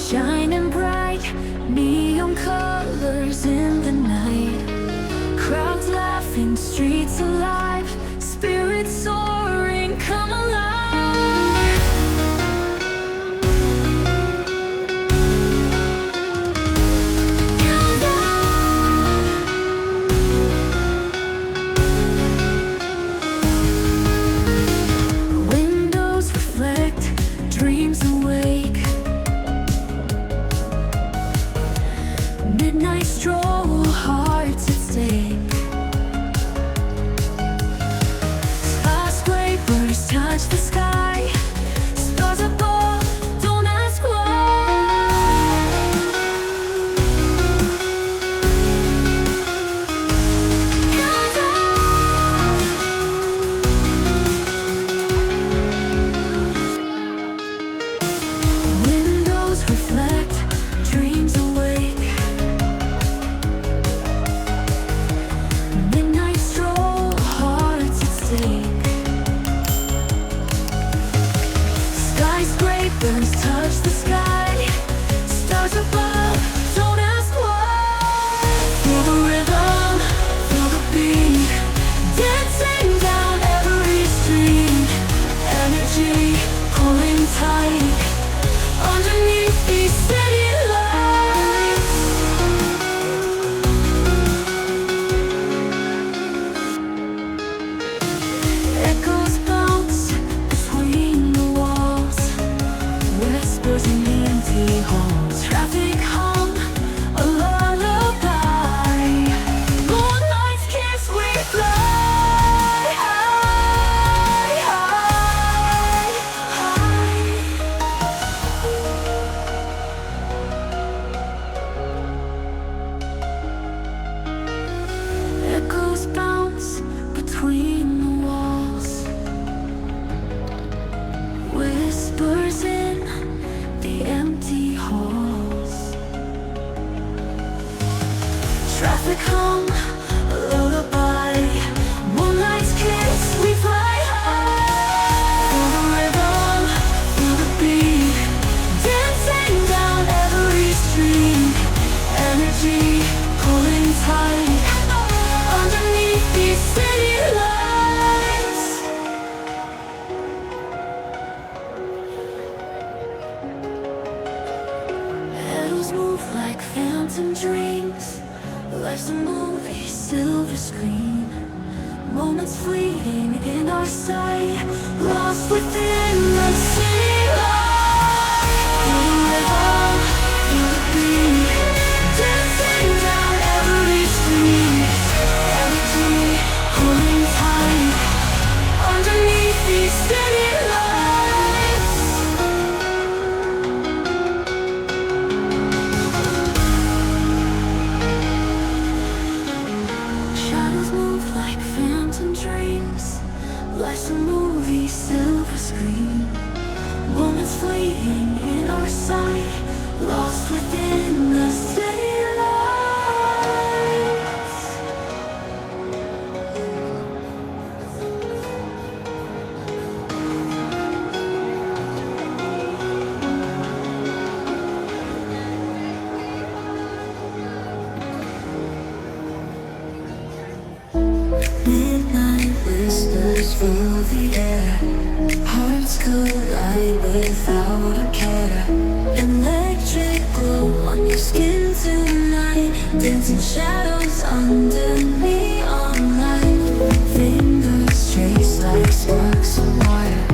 shining bright, neon colors in the night. Crowds laughing, streets alive, spirits soaring, come alive. Windows reflect, dreams awake. Midnight stroll, hearts at stake. Skyscrapers touch the sky, stars above, don't ask why. Windows reflect, dreams awake. Midnight stroll, hearts at stake. Skyscrapers touch the sky, stars above, don't ask why. Feel the rhythm, feel the beat, dancing down every street. Energy pulling tight underneath these city lights. Echoes bounce between the walls, whispers in empty halls. Traffic hum, a lullaby. Moonlight's kiss, we fly high, high, high. Echoes bounce between the walls, whispers in the empty halls. Traffic hum, a lullaby. Moonlight's kiss, we fly high. Feel the rhythm, feel the beat, dancing down every street. Energy pulling tight underneath these city lights. Petals move like phantom dreams. Life's a movie, silver screen. Moments fleeting in our sight, lost within the city light. Feel the rhythm, feel the beat, dancing down every street. Energy pulling tight underneath these city lights. Shadows move like phantom dreams. Life's a movie, silver screen. Moments fleeting in our sight, lost within the city lights. Midnight whispers fill the air. Hearts collide without a care. Electric glow on your skin tonight. Dancing shadows under neon light. Fingers trace like sparks of wire,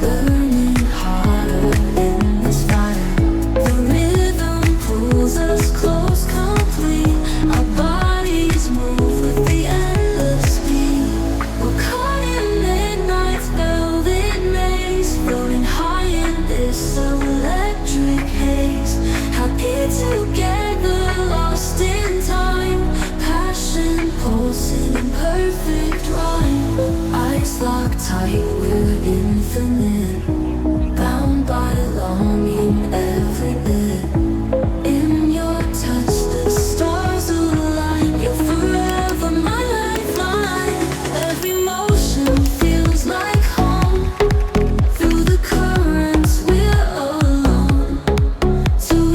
burning hotter in this fire. The rhythm pulls us close, complete. Our bodies move with the endless speed. We're caught in midnight's velvet maze, floating high in this electric haze. Happy together, lost in time. Passion pulsing in perfect rhyme. Eyes locked tight, we're infinite, bound by longing every bit. In your touch, the stars align. You're forever my lifeline. Every motion feels like home. Through the currents, we're alone. To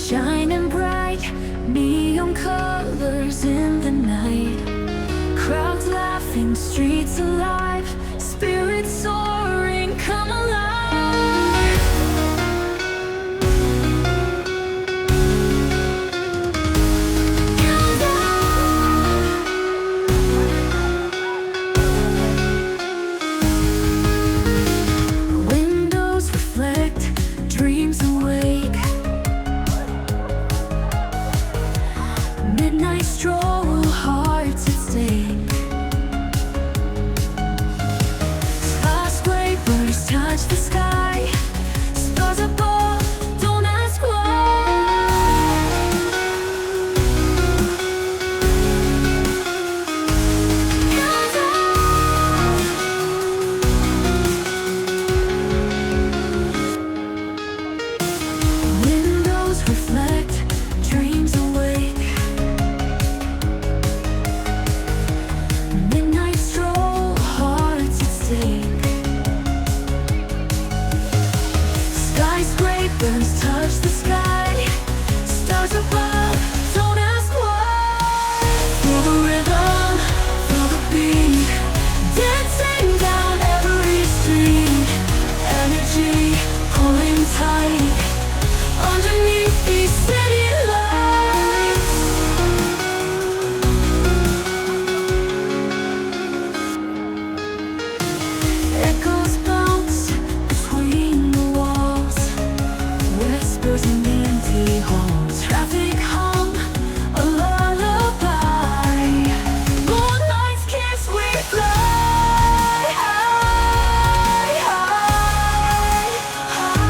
shining bright, neon colors in the night. Crowds laughing, streets alive, spirits soaring, come alive. Windows reflect, dreams awake. Midnight stroll, hearts at stake. Skyscrapers touch the sky, stars above, don't ask why. Windows reflect, dreams awake. Midnight stroll, hearts at stake. Skyscrapers touch the sky, stars above, don't ask why. Feel the rhythm, feel the beat, dancing down every street. Energy pulling tight underneath these city lights. Echoes bounce between the walls, whispers in empty halls. Traffic hum, a lullaby. Moonlight's kiss, we fly high, high, high.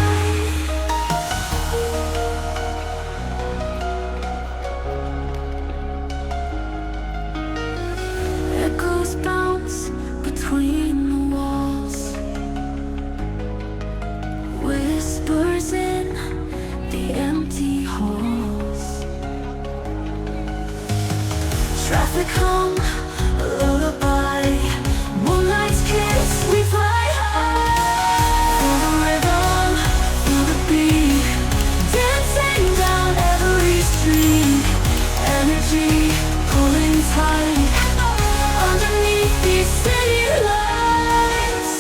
Echoes bounce between the walls, whispers in the empty halls. Traffic hum, a lullaby. Moonlight's kiss, we fly high. Feel the rhythm, feel the beat, dancing down every street. Energy pulling tight underneath these city lights.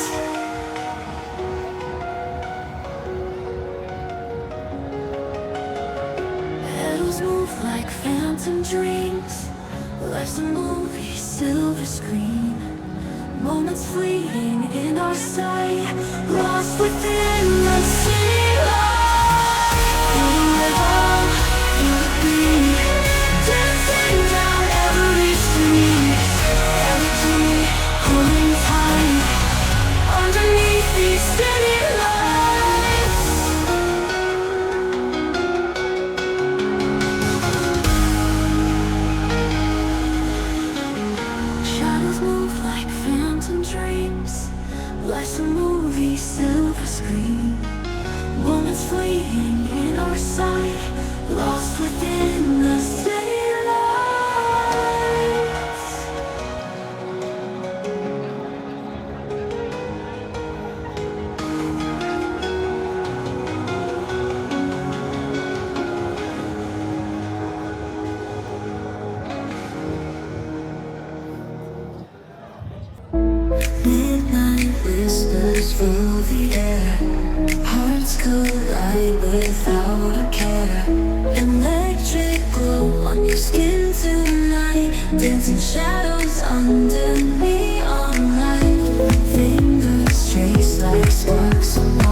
Petals move like phantom dreams. Life's a movie, silver screen. Moments fleeting in our sight, lost within the city light. Feel the rhythm, feel the beat, dancing down every street. Energy pulling tight underneath these city lights. Shadows move like phantom dreams. Life's a movie, silver screen. Moments fleeting in our sight, lost within the city lights. Midnight whispers fill the air. Hearts collide without a care. Electric glow on your skin tonight. Dancing shadows under neon light. Fingers trace like sparks of light.